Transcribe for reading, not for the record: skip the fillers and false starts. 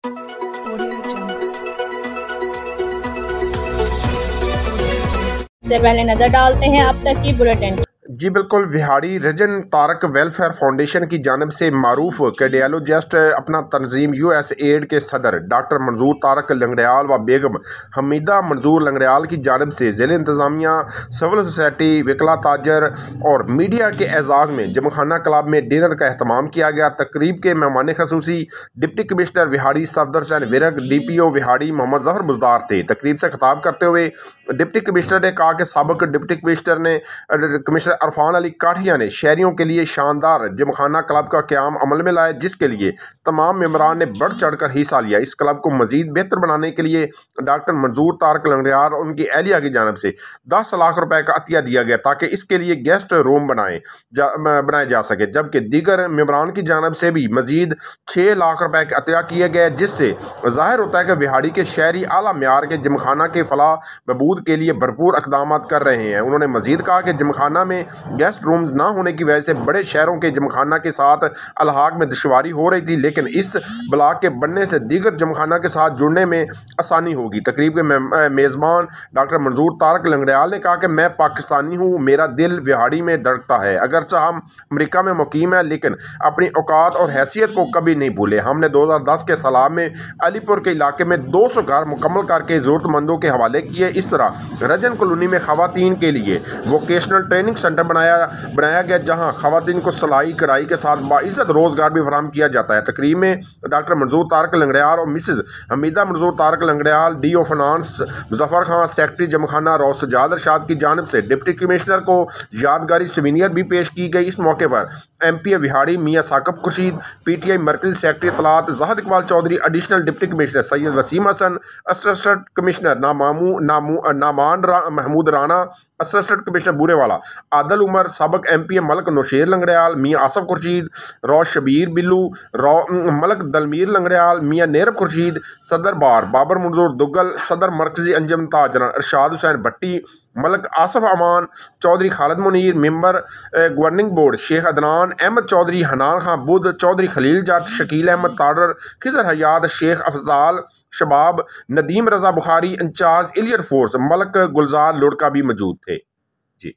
سے پہلے نظر ڈالتے ہیں اب تک کی بلیٹن۔ جی بالکل، Vehari region Tariq welfare foundation کی جانب سے معروف کارڈیالوجسٹ اپنا تنظیم یو ایس ایڈ کے صدر ڈاکٹر منظور طارق لنگڑیال و بیگم حمیدہ منظور لنگڑیال کی جانب سے ضلع انتظامیہ، سول سوسائٹی، وکلا تاجر اور میڈیا کے اعزاز میں جم خانہ کلب میں ڈنر کا اہتمام کیا گیا۔ تقریب کے مہمان خصوصی ڈپٹی کمشنر وہاڑی صفدر حسین ورک، ڈی پی او وہاڑی محمد ظفر بزدار تھے۔ تقریب سے خطاب کرتے ہوئے ڈپٹی کمشنر نے کہا کہ سابق ڈپٹی کمشنر عرفان علی کاٹھیا نے شہریوں کے لیے شاندار جم خانہ کلب کا قیام عمل میں لایا، جس کے لیے تمام ممبران نے بڑھ چڑھ کر حصہ لیا۔ اس کلب کو مزید بہتر بنانے کے لیے ڈاکٹر منظور طارق لنگڑیال اور ان کی اہلیہ کی جانب سے 10 لاکھ روپے کا عطیہ دیا گیا تاکہ اس کے لیے گیسٹ روم بنائے جا سکے، جبکہ دیگر ممبران کی جانب سے بھی مزید 6 لاکھ روپے کا عطیہ کیے گئے، جس سے ظاہر ہوتا ہے کہ وہاڑی کے شہری اعلیٰ معیار کے جم خانہ کے فلاح بہبود کے لیے بھرپور اقدامات کر رہے ہیں۔ انہوں نے مزید کہا کہ جم خانہ میں گیسٹ رومز نہ ہونے کی وجہ سے بڑے شہروں کے جم خانہ کے ساتھ الحاق میں دشواری ہو رہی تھی، لیکن اس بلاک کے بننے سے دیگر جم خانہ کے ساتھ جڑنے میں آسانی ہوگی۔ تقریب کے میزبان ڈاکٹر منظور طارق لنگڑیال نے کہا کہ میں پاکستانی ہوں، میرا دل وہاڑی میں دھڑکتا ہے۔ اگرچہ ہم امریکہ میں مقیم ہیں، لیکن اپنی اوقات اور حیثیت کو کبھی نہیں بھولے۔ ہم نے 2010 کے سیلاب میں علی پور کے علاقے میں 200 گھر مکمل کر کے ضرورت مندوں کے حوالے کیے۔ اس طرح رجن کالونی میں خواتین کے لیے ووکیشنل ٹریننگ سینٹر بنایا گیا، جہاں خواتین کو سلائی کڑھائی کے ساتھ باعزت روزگار بھی فراہم کیا جاتا ہے۔ تقریب میں ڈاکٹر منظور طارق لنگڑیال اور Mrs Hameeda Manzoor Tariq Langrial, D O finance Muzaffar Khan, secretary Gymkhana روز سجاد ارشاد کی جانب سے ڈپٹی کمشنر کو یادگاری سوینئر بھی پیش کی گئی۔ اس موقع پر M P Vehari Mian Saqib Khurshid, P T I مرکزی سیکرٹری اطلاعات Zahid Iqbal Chaudhry, additional deputy commissioner Syed Waseem Hassan, assistant commissioner Noman Mahmood Rana, assistant commissioner Burewala Adil عمر، سابق ایم پی ملک نوشیر لنگڑیال، میاں آصف خورشید، روز شبیر بلو، ملک دلمیر لنگڑیال، میاں نیرب خورشید، صدر بار بابر منظور دگل، صدر مرکزی انجمن تاجران ارشاد حسین بھٹی، ملک آصف امان چودھری، خالد منیر، ممبر گورننگ بورڈ شیخ عدنان احمد چودھری، حنان خان بدھ چودھری، خلیل جٹ، شکیل احمد تاڑر، خضر حیات، شیخ افضال شباب، ندیم رضا بخاری، انچارج ایئر فورس ملک گلزار لڑکا بھی موجود تھے۔ جی